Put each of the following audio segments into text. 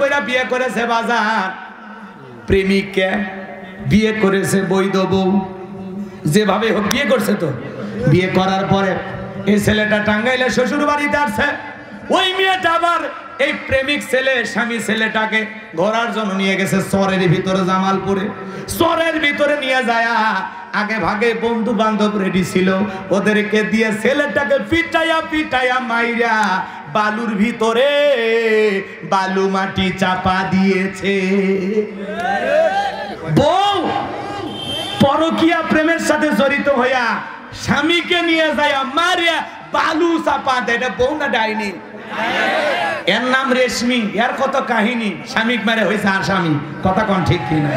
কইরা বিয়ে করেছে বাজার, প্রেমিককে বিয়ে করেছে বৈধ বউ, যেভাবে হোক বিয়ে করছে। তো বিয়ে করার পরে এই ছেলেটা টাঙ্গাইলে শ্বশুর বাড়িতে আসছে। ওই মেয়েটা আবার এই প্রেমিক ছেলে স্বামী ছেলেটাকে ঘোরার জন্য নিয়ে গেছে চরের ভিতরে, জামালপুরে। চরের ভিতরে নিয়ে যায় আগে ভাগে বন্ধু বান্ধব রেডি ছিল, ওদেরকে দিয়ে ছেলেটাকে পিটাইয়া পিটাইয়া মাইরা বালুর ভিতরে বালু মাটি চাপা দিয়েছে। বউ পরকীয়া প্রেমের সাথে জড়িত হইয়া স্বামীকে নিয়ে যায় মারিয়া বালু চাপা দেয়। এটা বউ না ডাইনি? এর নাম রেশমি। এর কত কাহিনী, স্বামীক মারে হয়েছে আসামি। কথা কন ঠিক কিনা?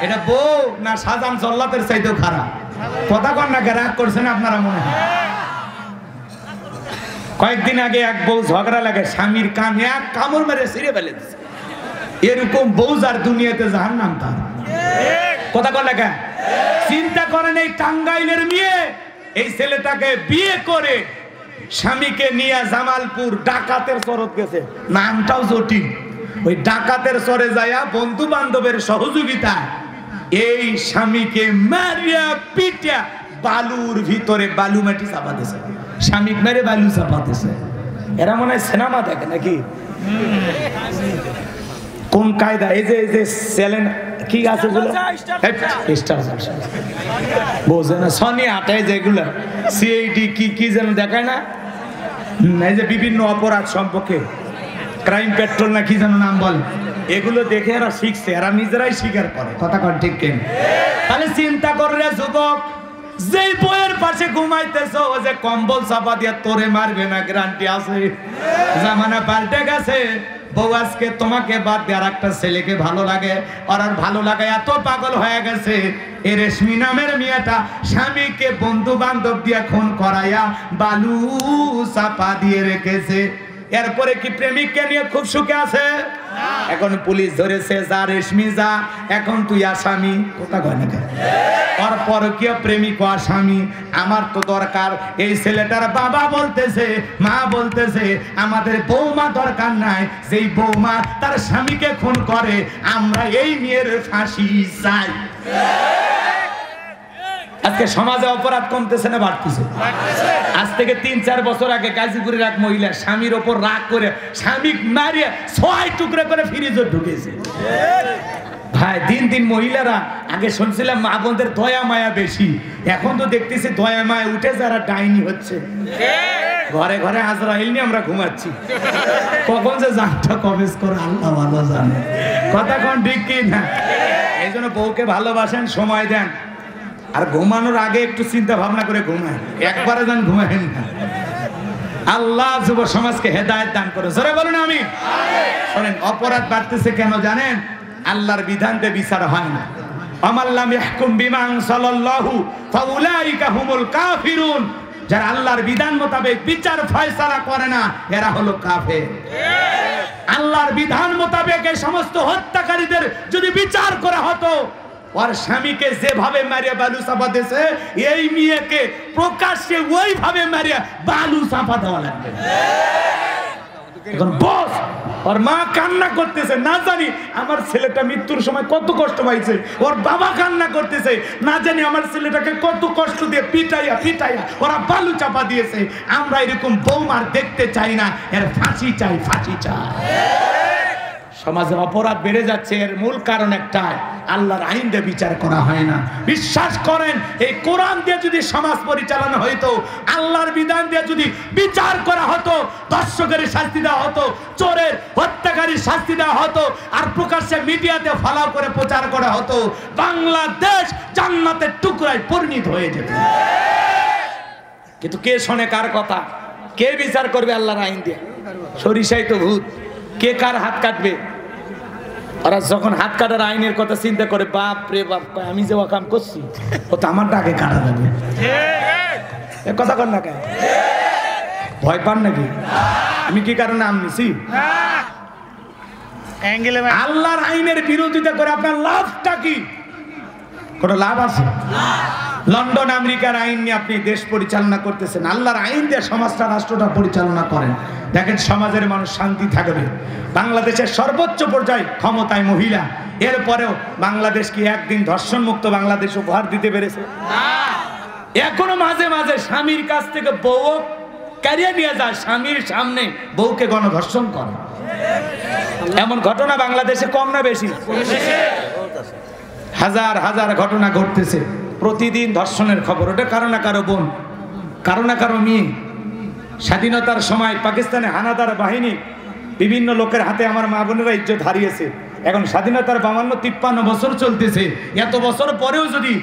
এটা বউ না সাজান জল্লাতের চাইতেও খারাপ? কথা কন না, রাগ করছেন আপনারা মনে হয়? কয়েকদিন আগে এক বউ ঝগড়া লাগে, স্বামীর কান এক কামড় মেরে ছিঁড়ে ফেলে দিচ্ছে। এরকম বউ যার দুনিয়াতে জাহান্নাম তার। কথা কন না? চিন্তা করেন, এই টাঙ্গাইলের মেয়ে এই ছেলেটাকে বিয়ে করে স্বামীকে নিয়ে জামালপুর ডাকাতের চরত গেছে। নামটাও জটিল। ওই ডাকাতের চরে যায়া বন্ধু বান্ধবের সহযোগিতায় এই স্বামীকে মারিয়া পিটিয়া বালুর ভিতরে বালু মাটি চাপা দিয়েছে। স্বামীকে মেরে বালু চাপা দিয়েছে। এরা মনে হয় সিনেমা দেখে নাকি? কোন কায়দা? এই যে চ্যানেল কি আছে গুলো, বোঝে না, সনি আটায় যেগুলো সিআইডি কি যেন দেখায় না, এই যে বিভিন্ন অপরাধ সম্পর্কে ক্রাইম পেট্রোল না কি যেন নাম বলে, এগুলো দেখে এরা শিখছে, এরা নিজেরাই স্বীকার করে। কথা কন ঠিক কেন? তাহলে চিন্তা করে যুবক, যেই বইয়ের পাশে ঘুমাইতেছো ও যে কম্বল চাপা দিয়ে তোরে মারবে না গ্যারান্টি আছে? জামানা পাল্টে গেছে। বউ আজকে তোমাকে বাদ দিয়ে আর একটা ছেলেকে ভালো লাগে, আর ভালো লাগে এত পাগল হয়ে গেছে। এ রেশমি নামের মেয়েটা স্বামীকে বন্ধু বান্ধব দিয়ে খুন করাইয়া বালু চাপা দিয়ে রেখেছে। এরপরে কি প্রেমিককে নিয়ে খুব সুখে আছে? এখন পুলিশ ধরেছে, যা রেশমি যা, এখন তুই আসামি। কথা কয় না কেন? ওর পরকীয় প্রেমিক আসামি। আমার তো দরকার, এই ছেলেটার বাবা বলতেছে, মা বলতেছে আমাদের বৌমা দরকার নাই। যেই বৌমা তার স্বামীকে খুন করে, আমরা এই মেয়ের ফাঁসি চাই। আজকে সমাজে অপরাধ কমতেছে না বাড়তেছে? আজ থেকে ৩-৪ বছর আগে গাজীপুরের এক মহিলা স্বামীর ওপর রাগ করে স্বামী মারিয়ে ৬ টুকরা করে ফ্রিজে ঢুকেছে। ভাই দিন দিন মহিলারা, আগে শুনছিলাম মা বোনদের দয়া মায়া বেশি, এখন তো দেখতেছি দয়া মায়া উঠে যারা ডাইনি হচ্ছে। ঘরে ঘরে আজরাইল নিয়ে আমরা ঘুমাচ্ছি, কখন যে জানটা কবেজ করে আল্লাহ ভালো জানে। কথা কোন ঠিক কি না? এই জন্য বউকে ভালোবাসেন, সময় দেন, আর ঘুমানোর আগে একটু চিন্তা ভাবনা করে ঘুমায়। একবারে যান ঘুমায়েন না। আল্লাহ যুব সমাজকে হেদায়েত দান করে। জোরে বলুন আমিন। শোনেন, অপরাধ বাড়তেছে কেন জানেন? আল্লাহর বিধানতে বিচার হয় না। আমাল্লাম ইয়াহকুম বিমা আনজালাল্লাহু ফাউলাইকা হুমুল কাফিরুন। যারা আল্লাহর বিধান মোতাবেক বিচার ফয়সালা করে না, এরা হলো কাফের। আল্লাহর বিধান মোতাবেক এই সমস্ত হত্যাকারীদের যদি বিচার করা হতো, ওর স্বামীকে যেভাবে মারিয়া বালু চাপা দিয়েছে, এই মেয়েকে প্রকাশ্যে ওইভাবে মারিয়া বালু চাপা দেওয়া লাগবে। এখন বস, ওর মা কান্না করতেছে, না জানি আমার ছেলেটা মৃত্যুর সময় কত কষ্ট পাইছে। ওর বাবা কান্না করতেছে, না জানি আমার ছেলেটাকে কত কষ্ট দিয়ে পিটাইয়া পিটাইয়া ওরা বালু চাপা দিয়েছে। আমরা এরকম বৌমার দেখতে চাই না, এর ফাঁসি চাই, ফাঁসি চাই। সমাজে অপরাধ বেড়ে যাচ্ছে, এর মূল কারণ একটাই, আল্লাহর আইন দিয়ে বিচার করা হয় না। বিশ্বাস করেন, এই কোরআন দিয়ে যদি সমাজ পরিচালনা হইতো, আল্লাহর বিধান দিয়ে যদি বিচার করা হতো, দর্শকের শাস্তি দেওয়া হতো, চোরের হত্যাকারীর শাস্তি দেওয়া হতো, আর প্রকাশ্যে মিডিয়াতে ফলাও করে প্রচার করা হতো, বাংলাদেশ জান্নাতের টুকরায় পরিণত হয়ে যেত। কিন্তু কে শোনে কার কথা? কে বিচার করবে আল্লাহর আইন দিয়ে? সরিষাই তো ভূত, কে কার হাত কাটবে? ওরা যখন হাত কাটার আইনের কথা চিন্তা করে, বাপ রে বাপ, আমি যে কাম করছি ও তো আমার আগে কাটা যাবে। কথা কর না কেন? ভয় পান নাকি? আমি কি কারণে নাম নিছি? আল্লাহর আইনের বিরোধিতা করে আপনার লাভটা কি? কোনো লাভ আছে? লন্ডন আমেরিকার আইন নিয়ে আপনি দেশ পরিচালনা করতেছেন, আল্লাহর আইন দিয়ে সমাজটা রাষ্ট্রটা পরিচালনা করেন, দেখেন সমাজের মানুষ শান্তি থাকবে। বাংলাদেশের সর্বোচ্চ পর্যায়ে ক্ষমতায় মহিলা, এরপরেও বাংলাদেশ কি একদিন ধর্ষণ মুক্ত বাংলাদেশ উপহার দিতে পেরেছে? এখনো মাঝে মাঝে স্বামীর কাছ থেকে বউ ক্যারিয়ে নিয়ে যায়, স্বামীর সামনে বউকে গণধর্ষণ করে। এমন ঘটনা বাংলাদেশে কম না বেশি? হাজার হাজার ঘটনা ঘটতেছে প্রতিদিন, ধর্ষণের খবর। ওটা কারো না কারো বোন, কারো না কারো মেয়ে। স্বাধীনতার সময় পাকিস্তানে হানাদার বাহিনী বিভিন্ন লোকের হাতে আমার মা বোনেরা ইজ্জত হারিয়েছে। এখন স্বাধীনতার 52-53 বছর চলতেছে, এত বছর পরেও যদি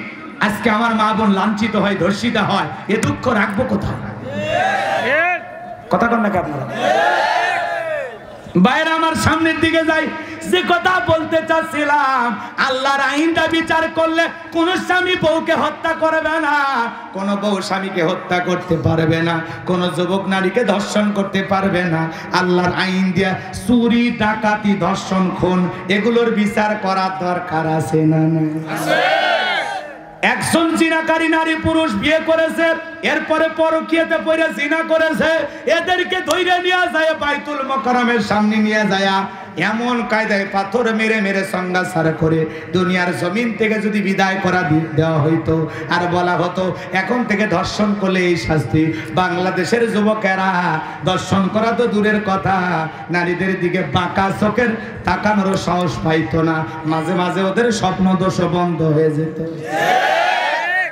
আজকে আমার মা বোন লাঞ্ছিত হয়, ধর্ষিতা হয়, এ দুঃখ রাখবো কোথায়? কথা কন নাকি আপনারা? বাইরে আমার সামনের দিকে যাই, যে কথা বলতে চাচ্ছিলাম, আল্লাহর আইনটা বিচার করলে কোন স্বামী বউকে হত্যা করবে না, কোন বউ স্বামীকে হত্যা করতে পারবে না, কোন যুবক নারীকে ধর্ষণ করতে পারবে না। আল্লাহর আইন দিয়া চুরি, ডাকাতি, ধর্ষণ, খুন এগুলোর বিচার করার দরকার আছে না? একজন জিনাকারী নারী পুরুষ বিয়ে করেছে, এরপরে পরকীয়াতে পড়ে জিনা করেছে, এদেরকে ধইরা নিয়ে যায় বাইতুল মুকাররমের সামনে নিয়ে যায়, এমন কায়দায় পাথর মেরে মেরে সংগাসার করে দুনিয়ার জমিন থেকে যদি বিদায় করা দেওয়া হইতো আর বলা হতো এখন থেকে ধর্ষণ করলে এই শাস্তি, বাংলাদেশের যুবকেরা ধর্ষণ করা তো দূরের কথা, নারীদের দিকে বাঁকা চোখের তাকানোর সাহস পাইতো না। মাঝে মাঝে ওদের স্বপ্ন দোষ বন্ধ হয়ে যেত।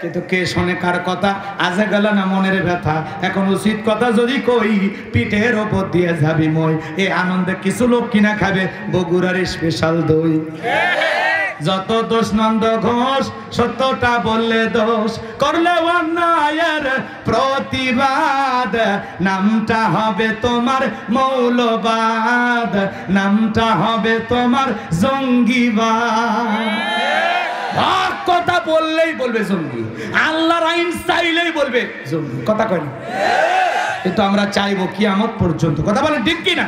কিন্তু কে শোনে কার কথা? আজে গেল না মনের ব্যথা। এখন উচিত কথা যদি কই, পিঠের ওপর দিয়ে যাবি মই। এই আনন্দে কিছু লোক কিনা খাবে বগুড়ার স্পেশাল দই। যত দোষ নন্দ ঘোষ, সত্যটা বললে দোষ, করলে অন্যায়ের প্রতিবাদ, নামটা হবে তোমার মৌলবাদ, নামটা হবে তোমার জঙ্গিবাদ। হক কথা বললেই বলবে জঙ্গি, আল্লাহর আইন চাইলেই বলবে জঙ্গি। কথা কয় না? কিন্তু আমরা চাইবো কিয়ামত পর্যন্ত। কথা বলেন ঠিক কিনা?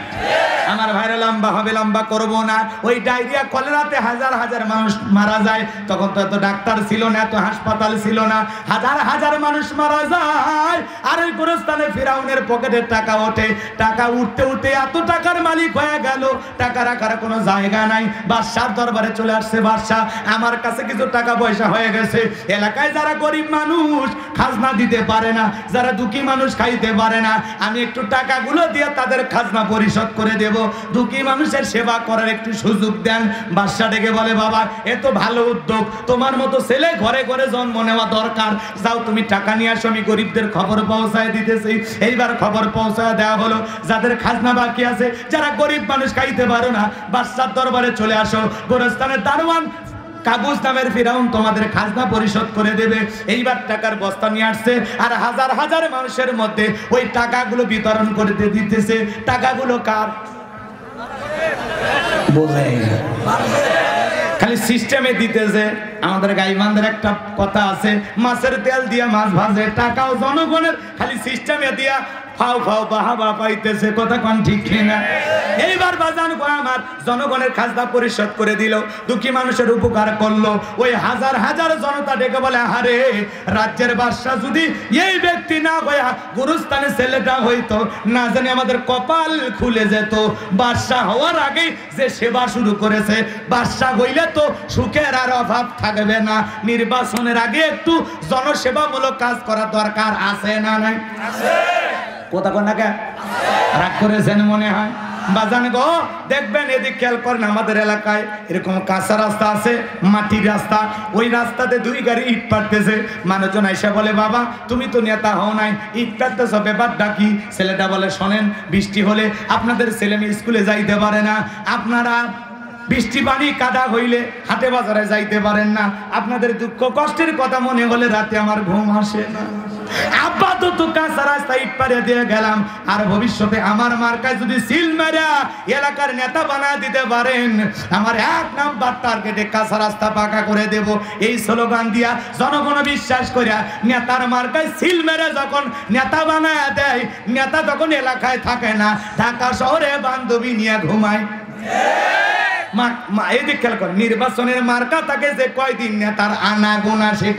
আমার ভাইরা লম্বা হবে, লম্বা করবো না। ওই ডায়রিয়া কলেরাতে হাজার হাজার মানুষ মারা যায়, তখন তো এত ডাক্তার ছিল না, এত হাসপাতাল ছিল না, হাজার হাজার মানুষ মারা যায়। আর ওই গোরস্থানে ফিরাউনের পকেটে টাকা ওঠে, টাকা উঠতে উঠতে এত টাকার মালিক হয়ে গেল, টাকা রাখার কোনো জায়গা নাই। বাদশার দরবারে চলে আসছে, বাদশা আমার কাছে কিছু টাকা পয়সা হয়ে গেছে, এলাকায় যারা গরিব মানুষ খাজনা দিতে পারে না, যারা দুঃখী মানুষ খাইতে পারে না, আমি একটু টাকাগুলো দিয়ে তাদের খাজনা পরিশোধ করে দেব, দুঃখী মানুষের সেবা করার একটু সুযোগ দেন। বাদশা ডেকে বলে, বাবা এ তো ভালো উদ্যোগ, তোমার মতো ছেলে ঘরে ঘরে জন্ম নেওয়া দরকার, যাও তুমি টাকা নিয়ে আসো, আমি গরিবদের খবর পৌঁছায় দিতেছি। এইবার খবর পৌঁছায় দেওয়া হলো, যাদের খাজনা বাকি আছে, যারা গরিব মানুষ খাইতে পারো না, বাদশার দরবারে চলে আসো, গোরস্থানের দারোয়ান কাবুস নামের ফিরাউন তোমাদের খাজনা পরিশোধ করে দেবে। এইবার টাকার বস্তা নিয়ে আসছে, আর হাজার হাজার মানুষের মধ্যে ওই টাকাগুলো বিতরণ করে দিতেছে। টাকাগুলো কার? খালি সিস্টেমে দিতেছে। আমাদের গাইবান্ধার একটা কথা আছে, মাছের তেল দিয়ে মাছ ভাজে, টাকাও জনগণের, খালি সিস্টেমে দিয়া ফাও ফাও বাহাবা পাইতেছে। কথা কোন ঠিক কিনা? এইবার বাজান কয় আমার জনগণের খাজনা পরিশোধ করে দিল, দুঃখী মানুষের উপকার করলো। ওই হাজার হাজার জনতা ডেকে বলে, আরে রাজ্যের বাদশা যদি এই ব্যক্তি না হইয়া গুরুস্থানে ছেলেটা হইতো, না জানি আমাদের কপাল খুলে যেত। বাদশা হওয়ার আগে যে সেবা শুরু করেছে, বাদশা হইলে তো সুখের আর অভাব থাকবে না। নির্বাচনের আগে একটু জনসেবামূলক কাজ করা দরকার আছে না নাই? কথা কোন নাকি রাগ করেছেন মনে হয়? বাজান গো দেখবেন, এদিক খেয়াল করেন, আমাদের এলাকায় এরকম কাঁচা রাস্তা আছে, মাটির রাস্তা, ওই রাস্তাতে দুই গাড়ি ইট পাড়তেছে। মানুষজন আইসা বলে, বাবা তুমি তো নেতা হও নাই, ইট পাড়তেছ, ব্যাপারটা কি? ছেলেটা বলে, শোনেন, বৃষ্টি হলে আপনাদের ছেলে মেয়ে স্কুলে যাইতে পারে না, আপনারা বৃষ্টি পানি কাদা হইলে হাটে বাজারে যাইতে পারেন না, আপনাদের দুঃখ কষ্টের কথা মনে হলে রাতে আমার ঘুম আসে না। আপাতত কাঁচা রাস্তা ইট পাড়ে দিয়ে গেলাম, আর ভবিষ্যতে আমার মার্কায় যদি সিল মেরা এলাকার নেতা বানায় দিতে পারেন, আমার 1 নাম্বার টার্গেটে কাঁচা রাস্তা পাকা করে দেব। এই স্লোগান দিয়া জনগণ বিশ্বাস করিয়া নেতার মার্কায় সিল মেরে যখন নেতা বানায় দেয়, নেতা তখন এলাকায় থাকে না, ঢাকা শহরে বান্ধবী নিয়ে ঘুমায়। এদিক খেয়াল করে, নির্বাচনের মার্কা থাকে যে কয়দিন নেতার আনা গোনা, সে